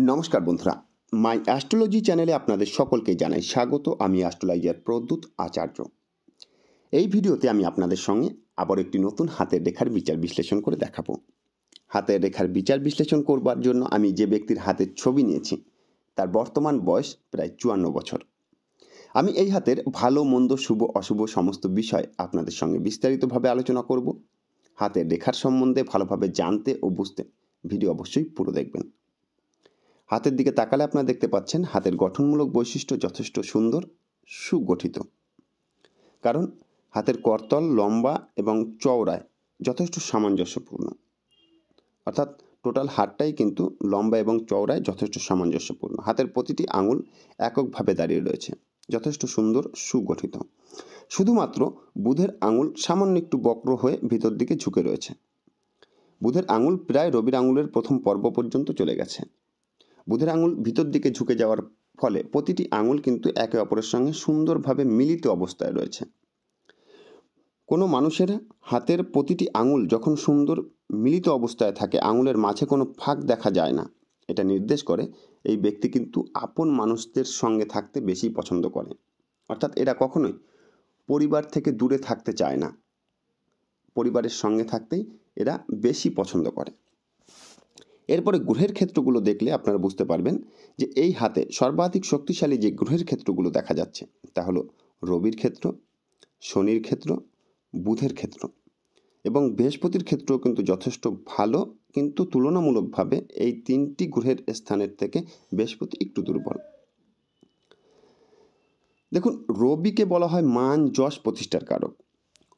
নমস্কার বন্ধুরা, মাই অ্যাস্ট্রোলজি চ্যানেলে আপনাদের সকলকে জানাই স্বাগত। আমি অ্যাস্ট্রোলজার প্রদ্যুৎ আচার্য। এই ভিডিওতে আমি আপনাদের সঙ্গে আবার একটি নতুন হাতের রেখার বিচার বিশ্লেষণ করে দেখাবো। হাতের রেখার বিচার বিশ্লেষণ করবার জন্য আমি যে ব্যক্তির হাতের ছবি নিয়েছি তার বর্তমান বয়স প্রায় 54 বছর। আমি এই হাতের ভালো মন্দ শুভ অশুভ সমস্ত বিষয় আপনাদের সঙ্গে বিস্তারিতভাবে আলোচনা করব। হাতের রেখার সম্বন্ধে ভালোভাবে জানতে ও বুঝতে ভিডিও অবশ্যই পুরো দেখবেন। হাতের দিকে তাকালে আপনারা দেখতে পাচ্ছেন হাতের গঠনমূলক বৈশিষ্ট্য যথেষ্ট সুন্দর, সুগঠিত। কারণ হাতের করতল লম্বা এবং চওড়ায় যথেষ্ট সামঞ্জস্যপূর্ণ। অর্থাৎ টোটাল হাতটাই কিন্তু লম্বা এবং চওড়ায় যথেষ্ট সামঞ্জস্যপূর্ণ। হাতের প্রতিটি আঙুল এককভাবে দাঁড়িয়ে রয়েছে, যথেষ্ট সুন্দর, সুগঠিত। শুধুমাত্র বুধের আঙুল সামান্য একটু বক্র হয়ে ভিতর দিকে ঝুঁকে রয়েছে। বুধের আঙুল প্রায় রবির আঙুলের প্রথম পর্ব পর্যন্ত চলে গেছে। বুধের আঙুল ভিতর দিকে ঝুঁকে যাওয়ার ফলে প্রতিটি আঙুল কিন্তু একে অপরের সঙ্গে সুন্দরভাবে মিলিত অবস্থায় রয়েছে। কোনো মানুষের হাতের প্রতিটি আঙুল যখন সুন্দর মিলিত অবস্থায় থাকে, আঙুলের মাঝে কোনো ফাঁক দেখা যায় না, এটা নির্দেশ করে এই ব্যক্তি কিন্তু আপন মানুষদের সঙ্গে থাকতে বেশি পছন্দ করে। অর্থাৎ এরা কখনোই পরিবার থেকে দূরে থাকতে চায় না, পরিবারের সঙ্গে থাকতেই এরা বেশি পছন্দ করে। এরপরে গ্রহের ক্ষেত্রগুলো দেখলে আপনারা বুঝতে পারবেন যে এই হাতে সর্বাধিক শক্তিশালী যে গ্রহের ক্ষেত্রগুলো দেখা যাচ্ছে তা হলো রবির ক্ষেত্র, শনির ক্ষেত্র, বুধের ক্ষেত্র এবং বৃহস্পতির ক্ষেত্রও কিন্তু যথেষ্ট ভালো, কিন্তু তুলনামূলকভাবে এই তিনটি গ্রহের স্থানের থেকে বৃহস্পতি একটু দুর্বল। দেখুন, রবিকে বলা হয় মান যশ প্রতিষ্ঠার কারক।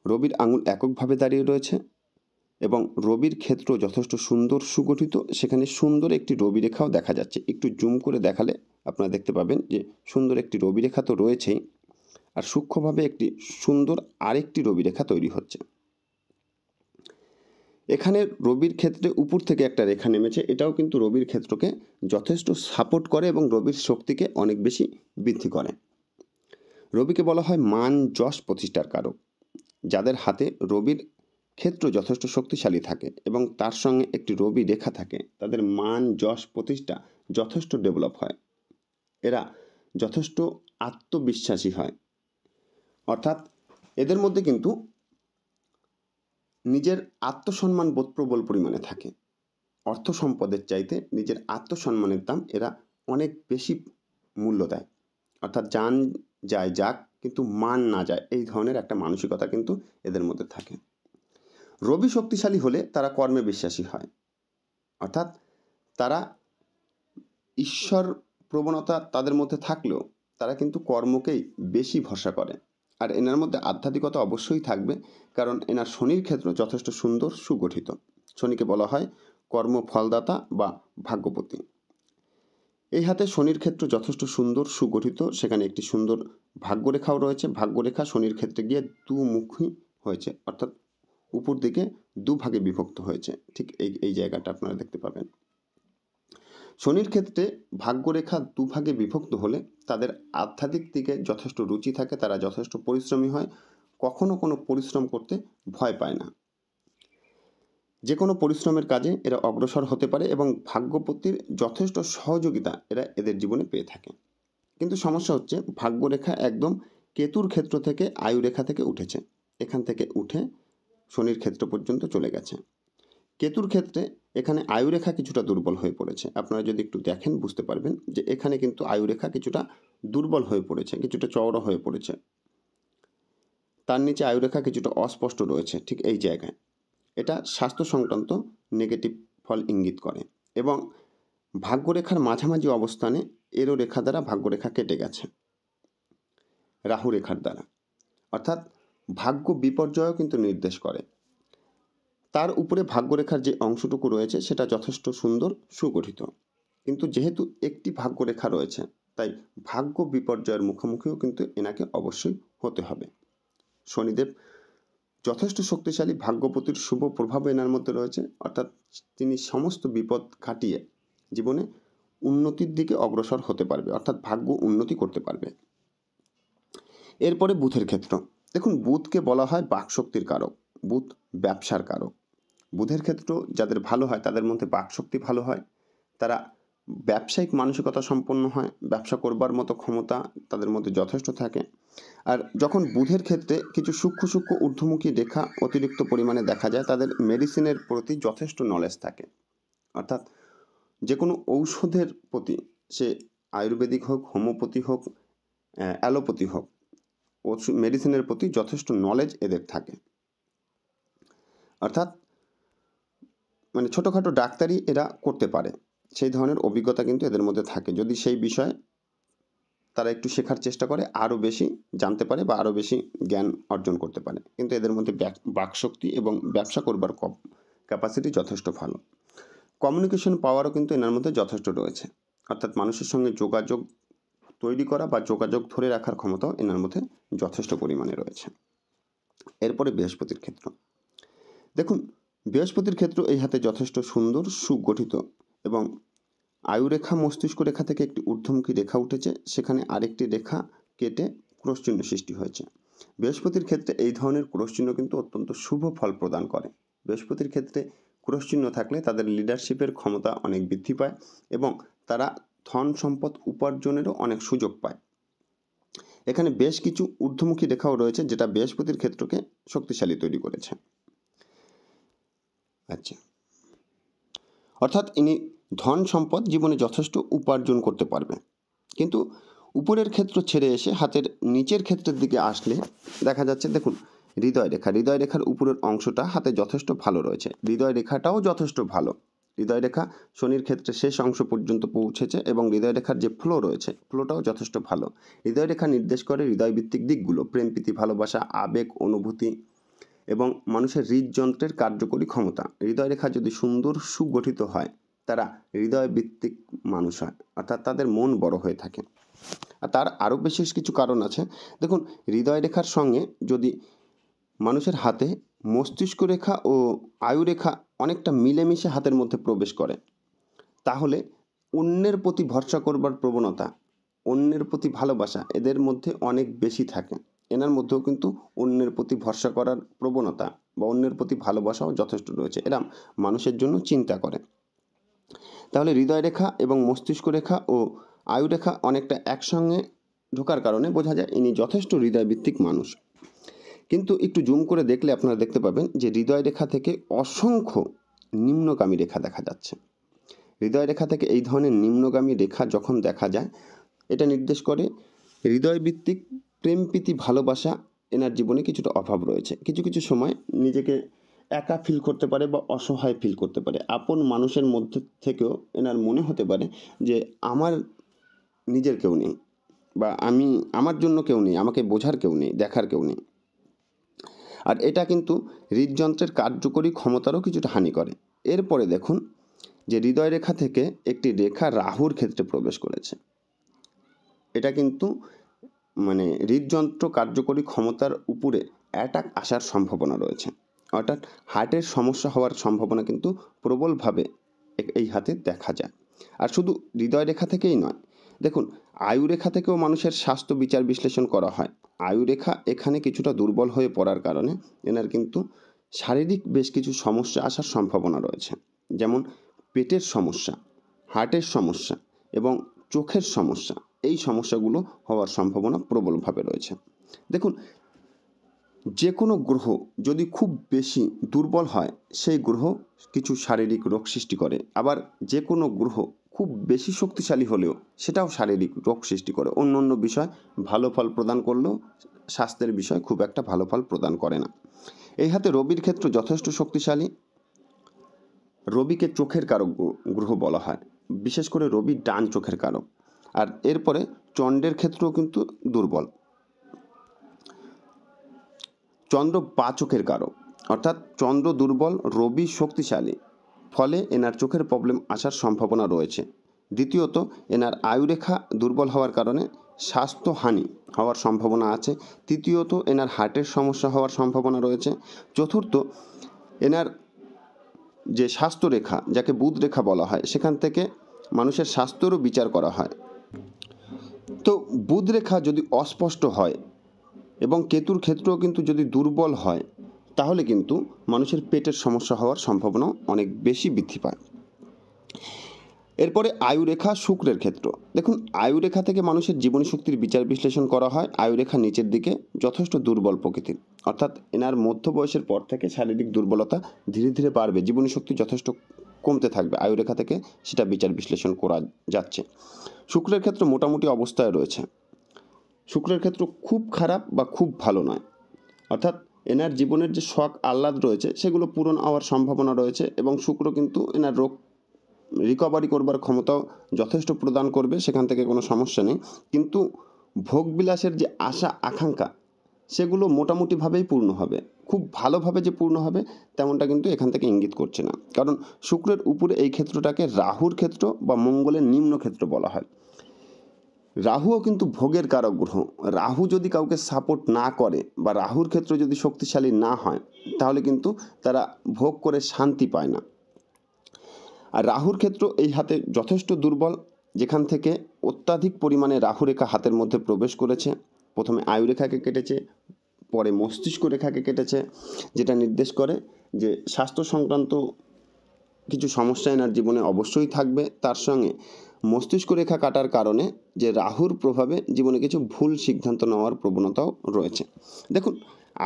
রবির আঙুল এককভাবে দাঁড়িয়ে রয়েছে এবং রবির ক্ষেত্র যথেষ্ট সুন্দর, সুগঠিত। সেখানে সুন্দর একটি রবি রেখাও দেখা যাচ্ছে। একটু জুম করে দেখালে আপনারা দেখতে পাবেন যে সুন্দর একটি রবি রেখা তো রয়েছেই, আর সূক্ষ্মভাবে একটি সুন্দর আরেকটি রবি রেখা তৈরি হচ্ছে। এখানে রবির ক্ষেত্রে উপর থেকে একটা রেখা নেমেছে, এটাও কিন্তু রবির ক্ষেত্রকে যথেষ্ট সাপোর্ট করে এবং রবির শক্তিকে অনেক বেশি বৃদ্ধি করে। রবিকে বলা হয় মান যশ প্রতিষ্ঠার কারক। যাদের হাতে রবির ক্ষেত্র যথেষ্ট শক্তিশালী থাকে এবং তার সঙ্গে একটি রবি রেখা থাকে, তাদের মান যশ প্রতিষ্ঠা যথেষ্ট ডেভেলপ হয়। এরা যথেষ্ট আত্মবিশ্বাসী হয়। অর্থাৎ এদের মধ্যে কিন্তু নিজের আত্মসম্মান বোধ প্রবল পরিমাণে থাকে। অর্থ সম্পদের চাইতে নিজের আত্মসম্মানের দাম এরা অনেক বেশি মূল্য দেয়। অর্থাৎ যান যায় যাক, কিন্তু মান না যায়, এই ধরনের একটা মানসিকতা কিন্তু এদের মধ্যে থাকে। রবি শক্তিশালী হলে তারা কর্মে বিশ্বাসী হয়। অর্থাৎ তারা ঈশ্বর প্রবণতা তাদের মধ্যে থাকলেও তারা কিন্তু কর্মকেই বেশি ভরসা করে। আর এনার মধ্যে আধ্যাত্মিকতা অবশ্যই থাকবে, কারণ এনার শনির ক্ষেত্র যথেষ্ট সুন্দর, সুগঠিত। শনিকে বলা হয় কর্ম ফলদাতা বা ভাগ্যপতি। এই হাতে শনির ক্ষেত্র যথেষ্ট সুন্দর, সুগঠিত। সেখানে একটি সুন্দর ভাগ্যরেখাও রয়েছে। ভাগ্যরেখা শনির ক্ষেত্রে গিয়ে দুমুখী হয়েছে, অর্থাৎ উপর দিকে দুভাগে বিভক্ত হয়েছে। ঠিক এই জায়গাটা আপনারা দেখতে পাবেন। শনির ক্ষেত্রে ভাগ্যরেখা দুভাগে বিভক্ত হলে তাদের আধ্যাত্মিক দিকে যথেষ্ট রুচি থাকে, তারা যথেষ্ট পরিশ্রমী হয়, কখনো কোনো পরিশ্রম করতে ভয় পায় না। যে কোনো পরিশ্রমের কাজে এরা অগ্রসর হতে পারে এবং ভাগ্যপতির যথেষ্ট সহযোগিতা এরা এদের জীবনে পেয়ে থাকে। কিন্তু সমস্যা হচ্ছে ভাগ্যরেখা একদম কেতুর ক্ষেত্র থেকে আয়ুরেখা থেকে উঠেছে, এখান থেকে উঠে শনির ক্ষেত্র পর্যন্ত চলে গেছে। কেতুর ক্ষেত্রে এখানে আয়ুরেখা কিছুটা দুর্বল হয়ে পড়েছে। আপনারা যদি একটু দেখেন বুঝতে পারবেন যে এখানে কিন্তু আয়ুরেখা কিছুটা দুর্বল হয়ে পড়েছে, কিছুটা চওড়া হয়ে পড়েছে। তার নিচে আয়ুরেখা কিছুটা অস্পষ্ট রয়েছে, ঠিক এই জায়গায়। এটা স্বাস্থ্য সংক্রান্ত নেগেটিভ ফল ইঙ্গিত করে। এবং ভাগ্যরেখার মাঝামাঝি অবস্থানে এরো রেখা দ্বারা ভাগ্যরেখা কেটে গেছে রাহু রেখার দ্বারা, অর্থাৎ ভাগ্য বিপর্যয়ও কিন্তু নির্দেশ করে। তার উপরে ভাগ্যরেখার যে অংশটুকু রয়েছে সেটা যথেষ্ট সুন্দর, সুগঠিত। কিন্তু যেহেতু একটি ভাগ্যরেখা রয়েছে, তাই ভাগ্য বিপর্যয়ের মুখোমুখিও কিন্তু এনাকে অবশ্যই হতে হবে। শনিদেব যথেষ্ট শক্তিশালী, ভাগ্যপতির শুভ প্রভাব এনার মধ্যে রয়েছে। অর্থাৎ তিনি সমস্ত বিপদ কাটিয়ে জীবনে উন্নতির দিকে অগ্রসর হতে পারবে, অর্থাৎ ভাগ্য উন্নতি করতে পারবে। এরপরে বুধের ক্ষেত্র দেখুন। বুধকে বলা হয় বাকশক্তির কারক, বুধ ব্যবসার কারক। বুধের ক্ষেত্র যাদের ভালো হয় তাদের মধ্যে বাকশক্তি ভালো হয়, তারা ব্যবসায়িক মানসিকতা সম্পন্ন হয়, ব্যবসা করবার মতো ক্ষমতা তাদের মধ্যে যথেষ্ট থাকে। আর যখন বুধের ক্ষেত্রে কিছু সূক্ষ্ম সূক্ষ্ম ঊর্ধ্বমুখী রেখা অতিরিক্ত পরিমাণে দেখা যায়, তাদের মেডিসিনের প্রতি যথেষ্ট নলেজ থাকে। অর্থাৎ যে কোনো ঔষধের প্রতি, সে আয়ুর্বেদিক হোক, হোমিওপ্যাথি হোক, অ্যালোপ্যাথি হোক, মেডিসিনের প্রতি যথেষ্ট নলেজ এদের থাকে। অর্থাৎ মানে ছোটোখাটো ডাক্তারি এরা করতে পারে, সেই ধরনের অভিজ্ঞতা কিন্তু এদের মধ্যে থাকে। যদি সেই বিষয়ে তারা একটু শেখার চেষ্টা করে, আরও বেশি জানতে পারে বা আরও বেশি জ্ঞান অর্জন করতে পারে। কিন্তু এদের মধ্যে বাকশক্তি এবং ব্যবসা করবার ক্যাপাসিটি যথেষ্ট ভালো। কমিউনিকেশন পাওয়ারও কিন্তু এনার মধ্যে যথেষ্ট রয়েছে। অর্থাৎ মানুষের সঙ্গে যোগাযোগ তৈরি করা বা যোগাযোগ ধরে রাখার ক্ষমতাও এনার মধ্যে যথেষ্ট পরিমাণে রয়েছে। এরপরে বৃহস্পতির ক্ষেত্র দেখুন। বৃহস্পতির ক্ষেত্র এই হাতে যথেষ্ট সুন্দর, সুগঠিত এবং আয়ুরেখা মস্তিষ্ক রেখা থেকে একটি ঊর্ধ্বমুখী রেখা উঠেছে, সেখানে আরেকটি রেখা কেটে ক্রস চিহ্ন সৃষ্টি হয়েছে। বৃহস্পতির ক্ষেত্রে এই ধরনের ক্রস চিহ্ন কিন্তু অত্যন্ত শুভ ফল প্রদান করে। বৃহস্পতির ক্ষেত্রে ক্রস চিহ্ন থাকলে তাদের লিডারশিপের ক্ষমতা অনেক বৃদ্ধি পায় এবং তারা ধন সম্পদ উপার্জনেরও অনেক সুযোগ পায়। এখানে বেশ কিছু ঊর্ধ্বমুখী রেখাও রয়েছে, যেটা বৃহস্পতির ক্ষেত্রকে শক্তিশালী তৈরি করেছে। আচ্ছা, অর্থাৎ ইনি ধন সম্পদ জীবনে যথেষ্ট উপার্জন করতে পারবে। কিন্তু উপরের ক্ষেত্র ছেড়ে এসে হাতের নিচের ক্ষেত্রের দিকে আসলে দেখা যাচ্ছে, দেখুন, হৃদয় রেখার উপরের অংশটা হাতে যথেষ্ট ভালো রয়েছে। হৃদয় রেখাটাও যথেষ্ট ভালো। হৃদয় রেখা শনির ক্ষেত্রে শেষ অংশ পর্যন্ত পৌঁছেছে এবং হৃদয় রেখার যে ফ্লো রয়েছে, ফ্লোটাও যথেষ্ট ভালো। হৃদয় রেখা নির্দেশ করে হৃদয়ভিত্তিক দিকগুলো, প্রেম, প্রীতি, ভালোবাসা, আবেগ, অনুভূতি এবং মানুষের হৃদযন্ত্রের কার্যকরী ক্ষমতা। হৃদয় রেখা যদি সুন্দর সুগঠিত হয়, তারা হৃদয়ভিত্তিক মানুষ হয়, অর্থাৎ তাদের মন বড় হয়ে থাকে। আর তার আরও বিশেষ কিছু কারণ আছে। দেখুন, হৃদয় রেখার সঙ্গে যদি মানুষের হাতে মস্তিষ্ক রেখা ও আয়ু রেখা অনেকটা মিলেমিশে হাতের মধ্যে প্রবেশ করে, তাহলে অন্যের প্রতি ভরসা করবার প্রবণতা, অন্যের প্রতি ভালোবাসা এদের মধ্যে অনেক বেশি থাকে। এনার মধ্যেও কিন্তু অন্যের প্রতি ভরসা করার প্রবণতা বা অন্যের প্রতি ভালোবাসাও যথেষ্ট রয়েছে। এরা মানুষের জন্য চিন্তা করে। তাহলে হৃদয় রেখা এবং মস্তিষ্ক রেখা ও আয়ু রেখা অনেকটা একসঙ্গে ঢোকার কারণে বোঝা যায় ইনি যথেষ্ট হৃদয়ভিত্তিক মানুষ। কিন্তু একটু জুম করে দেখলে আপনারা দেখতে পাবেন যে হৃদয় রেখা থেকে অসংখ্য নিম্নগামী রেখা দেখা যাচ্ছে। হৃদয় রেখা থেকে এই ধরনের নিম্নগামী রেখা যখন দেখা যায়, এটা নির্দেশ করে হৃদয়ভিত্তিক প্রেম, প্রীতি, ভালোবাসা এনার জীবনে কিছুটা অভাব রয়েছে। কিছু কিছু সময় নিজেকে একা ফিল করতে পারে বা অসহায় ফিল করতে পারে। আপন মানুষের মধ্যে থেকেও এনার মনে হতে পারে যে আমার নিজের কেউ নেই বা আমার জন্য কেউ নেই, আমাকে বোঝার কেউ নেই, দেখার কেউ নেই। আর এটা কিন্তু হৃদযন্ত্রের কার্যকরী ক্ষমতারও কিছুটা হানি করে। এরপরে দেখুন যে হৃদয় রেখা থেকে একটি রেখা রাহুর ক্ষেত্রে প্রবেশ করেছে। এটা কিন্তু মানে হৃদযন্ত্র কার্যকরী ক্ষমতার উপরে অ্যাটাক আসার সম্ভাবনা রয়েছে। অর্থাৎ হার্টের সমস্যা হওয়ার সম্ভাবনা কিন্তু প্রবলভাবে এই হাতে দেখা যায়। আর শুধু হৃদয় রেখা থেকেই নয়, দেখুন, আয়ু রেখা থেকেও মানুষের স্বাস্থ্য বিচার বিশ্লেষণ করা হয়। আয়ু রেখা এখানে কিছুটা দুর্বল হয়ে পড়ার কারণে এনার কিন্তু শারীরিক বেশ কিছু সমস্যা আসার সম্ভাবনা রয়েছে। যেমন পেটের সমস্যা, হার্টের সমস্যা এবং চোখের সমস্যা। এই সমস্যাগুলো হওয়ার সম্ভাবনা প্রবলভাবে রয়েছে। দেখুন, যে কোনো গ্রহ যদি খুব বেশি দুর্বল হয়, সেই গ্রহ কিছু শারীরিক রোগ সৃষ্টি করে। আবার যে কোনো গ্রহ খুব বেশি শক্তিশালী হলেও সেটাও শারীরিক রোগ সৃষ্টি করে। অন্য অন্য বিষয় ভালো ফল প্রদান করলেও স্বাস্থ্যের বিষয় খুব একটা ভালো ফল প্রদান করে না। এই হাতে রবির ক্ষেত্র যথেষ্ট শক্তিশালী। রবিকে চোখের কারক গ্রহ বলা হয়, বিশেষ করে রবি ডান চোখের কারক। আর এরপরে চন্দ্রের ক্ষেত্রেও কিন্তু দুর্বল। চন্দ্র বা চোখের কারক, অর্থাৎ চন্দ্র দুর্বল, রবি শক্তিশালী, ফলে এনার চোখের প্রবলেম আসার সম্ভাবনা রয়েছে। দ্বিতীয়ত, এনার আয়ুরেখা দুর্বল হওয়ার কারণে স্বাস্থ্যহানি হওয়ার সম্ভাবনা আছে। তৃতীয়ত, এনার হার্টের সমস্যা হওয়ার সম্ভাবনা রয়েছে। চতুর্থ, এনার যে স্বাস্থ্যরেখা, যাকে বুধ রেখা বলা হয়, সেখান থেকে মানুষের স্বাস্থ্যেরও বিচার করা হয়। তো বুধ রেখা যদি অস্পষ্ট হয় এবং কেতুর ক্ষেত্রেও কিন্তু যদি দুর্বল হয়, তাহলে কিন্তু মানুষের পেটের সমস্যা হওয়ার সম্ভাবনা অনেক বেশি বৃদ্ধি পায়। এরপরে আয়ুরেখা শুক্রের ক্ষেত্র। দেখুন, আয়ুরেখা থেকে মানুষের জীবনী শক্তির বিচার বিশ্লেষণ করা হয়। আয়ুরেখা নিচের দিকে যথেষ্ট দুর্বল প্রকৃতির, অর্থাৎ এনার মধ্য বয়সের পর থেকে শারীরিক দুর্বলতা ধীরে ধীরে বাড়বে, জীবনী শক্তি যথেষ্ট কমতে থাকবে। আয়ুরেখা থেকে সেটা বিচার বিশ্লেষণ করা যাচ্ছে। শুক্রের ক্ষেত্র মোটামুটি অবস্থায় রয়েছে। শুক্রের ক্ষেত্র খুব খারাপ বা খুব ভালো নয়, অর্থাৎ এনার জীবনের যে শখ আহ্লাদ রয়েছে সেগুলো পূরণ হওয়ার সম্ভাবনা রয়েছে, এবং শুক্র কিন্তু এনার রোগ রিকভারি করবার ক্ষমতাও যথেষ্ট প্রদান করবে, সেখান থেকে কোনো সমস্যা নেই। কিন্তু ভোগবিলাসের যে আশা আকাঙ্ক্ষা সেগুলো মোটামুটিভাবেই পূর্ণ হবে, খুব ভালোভাবে যে পূর্ণ হবে তেমনটা কিন্তু এখান থেকে ইঙ্গিত করছে না। কারণ শুক্রের উপরে এই ক্ষেত্রটাকে রাহুর ক্ষেত্র বা মঙ্গলের নিম্ন ক্ষেত্র বলা হয়। রাহুও কিন্তু ভোগের কারক গ্রহ। রাহু যদি কাউকে সাপোর্ট না করে বা রাহুর ক্ষেত্র যদি শক্তিশালী না হয় তাহলে কিন্তু তারা ভোগ করে শান্তি পায় না। আর রাহুর ক্ষেত্র এই হাতে যথেষ্ট দুর্বল, যেখান থেকে অত্যাধিক পরিমাণে রাহুরেখা হাতের মধ্যে প্রবেশ করেছে। প্রথমে আয়ুরেখাকে কেটেছে, পরে মস্তিষ্ক রেখাকে কেটেছে, যেটা নির্দেশ করে যে স্বাস্থ্য সংক্রান্ত কিছু সমস্যা এনার জীবনে অবশ্যই থাকবে। তার সঙ্গে মস্তিষ্ক রেখা কাটার কারণে যে রাহুর প্রভাবে জীবনে কিছু ভুল সিদ্ধান্ত নেওয়ার প্রবণতাও রয়েছে। দেখুন,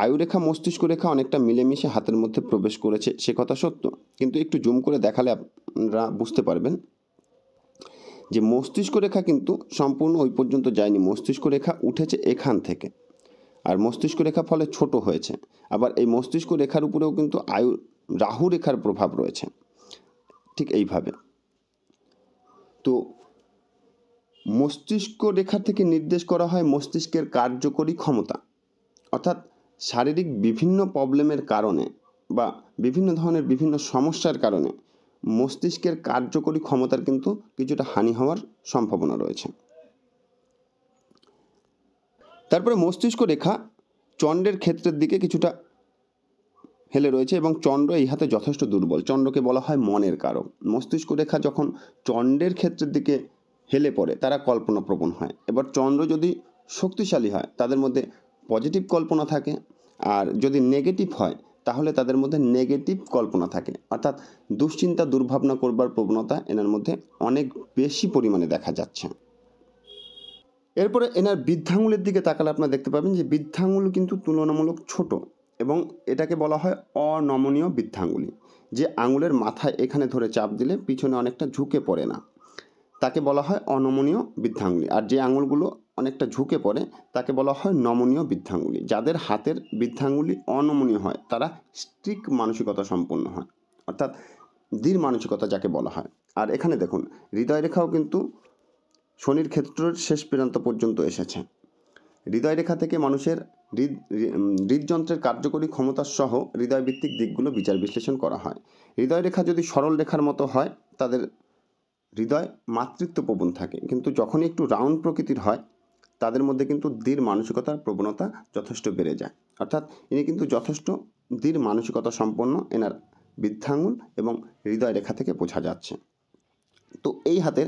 আয়ুরেখা মস্তিষ্ক রেখা অনেকটা মিলেমিশে হাতের মধ্যে প্রবেশ করেছে, সে কথা সত্য, কিন্তু একটু জুম করে দেখালে আপনারা বুঝতে পারবেন যে মস্তিষ্ক রেখা কিন্তু সম্পূর্ণ ওই পর্যন্ত যায়নি। মস্তিষ্ক রেখা উঠেছে এখান থেকে, আর মস্তিষ্ক রেখা ফলে ছোট হয়েছে। আবার এই মস্তিষ্ক রেখার উপরেও কিন্তু রাহু রেখার প্রভাব রয়েছে, ঠিক এইভাবে। তো মস্তিষ্ক রেখা থেকে নির্দেশ করা হয় মস্তিষ্কের কার্যকরী ক্ষমতা, অর্থাৎ শারীরিক বিভিন্ন প্রবলেমের কারণে বা বিভিন্ন ধরনের বিভিন্ন সমস্যার কারণে মস্তিষ্কের কার্যকরী ক্ষমতার কিন্তু কিছুটা হানি হওয়ার সম্ভাবনা রয়েছে। তারপরে মস্তিষ্ক রেখা চন্দ্রের ক্ষেত্রের দিকে কিছুটা হেলে রয়েছে, এবং চন্দ্র এই হাতে যথেষ্ট দুর্বল। চন্দ্রকে বলা হয় মনের কারক। মস্তিষ্ক রেখা যখন চন্দ্রের ক্ষেত্রের দিকে হেলে পড়ে তারা কল্পনাপ্রবণ হয়। এবার চন্দ্র যদি শক্তিশালী হয় তাদের মধ্যে পজিটিভ কল্পনা থাকে, আর যদি নেগেটিভ হয় তাহলে তাদের মধ্যে নেগেটিভ কল্পনা থাকে, অর্থাৎ দুশ্চিন্তা দুর্ভাবনা করবার প্রবণতা এনার মধ্যে অনেক বেশি পরিমাণে দেখা যাচ্ছে। এরপরে এনার বৃদ্ধাঙ্গুলের দিকে তাকালে আপনারা দেখতে পাবেন যে বৃদ্ধাঙ্গুল কিন্তু তুলনামূলক ছোট, এবং এটাকে বলা হয় অনমনীয় বৃদ্ধাঙ্গুলি। যে আঙুলের মাথায় এখানে ধরে চাপ দিলে পিছনে অনেকটা ঝুঁকে পড়ে না, তাকে বলা হয় অনমনীয় বৃদ্ধাঙ্গুলি। আর যে আঙুলগুলো অনেকটা ঝুঁকে পড়ে তাকে বলা হয় নমনীয় বৃদ্ধাঙ্গুলি। যাদের হাতের বৃদ্ধাঙ্গুলি অনমনীয় হয় তারা স্ট্রিক্ট মানসিকতা সম্পন্ন হয়, অর্থাৎ দৃঢ় মানসিকতা যাকে বলা হয়। আর এখানে দেখুন, হৃদয় রেখাও কিন্তু শনির ক্ষেত্রের শেষ প্রান্ত পর্যন্ত এসেছে। হৃদয় রেখা থেকে মানুষের হৃদযন্ত্রের কার্যকরী ক্ষমতা সহ হৃদয়ভিত্তিক দিকগুলো বিচার বিশ্লেষণ করা হয়। হৃদয় রেখা যদি সরল রেখার মতো হয় তাদের হৃদয় মাতৃত্বপ্রবণ থাকে, কিন্তু যখনই একটু রাউন্ড প্রকৃতির হয় তাদের মধ্যে কিন্তু দৃঢ় মানসিকতার প্রবণতা যথেষ্ট বেড়ে যায়। অর্থাৎ ইনি কিন্তু যথেষ্ট দৃঢ় মানসিকতা সম্পন্ন এনার বৃদ্ধাঙ্গুল এবং হৃদয় রেখা থেকে বোঝা যাচ্ছে। তো এই হাতের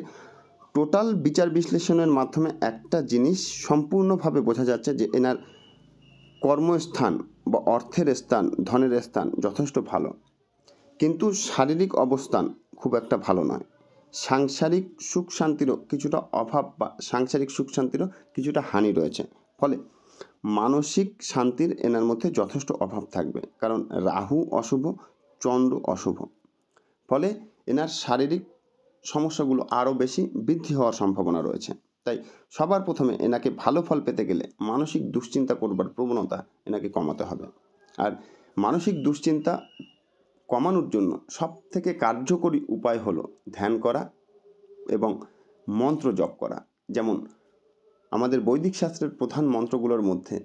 টোটাল বিচার বিশ্লেষণের মাধ্যমে একটা জিনিস সম্পূর্ণভাবে বোঝা যাচ্ছে যে এনার কর্মস্থান বা অর্থের স্থান, ধনের স্থান যথেষ্ট ভালো, কিন্তু শারীরিক অবস্থান খুব একটা ভালো নয়। সাংসারিক সুখ শান্তিরও কিছুটা অভাব বা সাংসারিক সুখ শান্তিরও কিছুটা হানি রয়েছে। ফলে মানসিক শান্তির এনার মধ্যে যথেষ্ট অভাব থাকবে, কারণ রাহু অশুভ, চন্দ্র অশুভ। ফলে এনার শারীরিক সমস্যাগুলো আরও বেশি বৃদ্ধি হওয়ার সম্ভাবনা রয়েছে। তাই সবার প্রথমে এনাকে ভালো ফল পেতে গেলে মানসিক দুশ্চিন্তা করবার প্রবণতা এনাকে কমাতে হবে। আর মানসিক দুশ্চিন্তা কমানোর জন্য সবথেকে কার্যকরী উপায় হলো ধ্যান করা এবং মন্ত্র জপ করা। যেমন আমাদের বৈদিক শাস্ত্রের প্রধান মন্ত্রগুলোর মধ্যে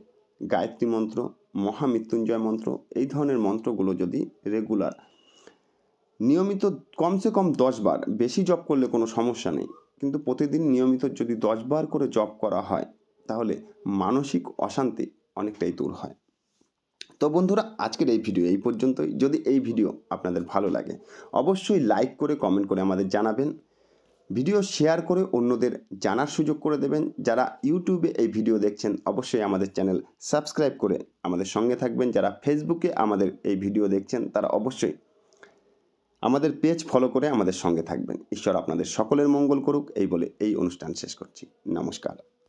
গায়ত্রী মন্ত্র, মহামৃত্যুঞ্জয় মন্ত্র, এই ধরনের মন্ত্রগুলো যদি রেগুলার নিয়মিত কমসে কম 10 বার, বেশি জপ করলে কোনো সমস্যা নেই, কিন্তু প্রতিদিন নিয়মিত যদি 10 বার করে জপ করা হয় তাহলে মানসিক অশান্তি অনেকটাই দূর হয়। তো বন্ধুরা, আজকের এই ভিডিও এই পর্যন্তই। যদি এই ভিডিও আপনাদের ভালো লাগে অবশ্যই লাইক করে কমেন্ট করে আমাদের জানাবেন। ভিডিও শেয়ার করে অন্যদের জানার সুযোগ করে দেবেন। যারা ইউটিউবে এই ভিডিও দেখছেন অবশ্যই আমাদের চ্যানেল সাবস্ক্রাইব করে আমাদের সঙ্গে থাকবেন। যারা ফেসবুকে আমাদের এই ভিডিও দেখছেন তারা অবশ্যই আমাদের পেজ ফলো করে আমাদের সঙ্গে থাকবেন। ঈশ্বর আপনাদের সকলের মঙ্গল করুক এই বলে এই অনুষ্ঠান শেষ করছি। নমস্কার।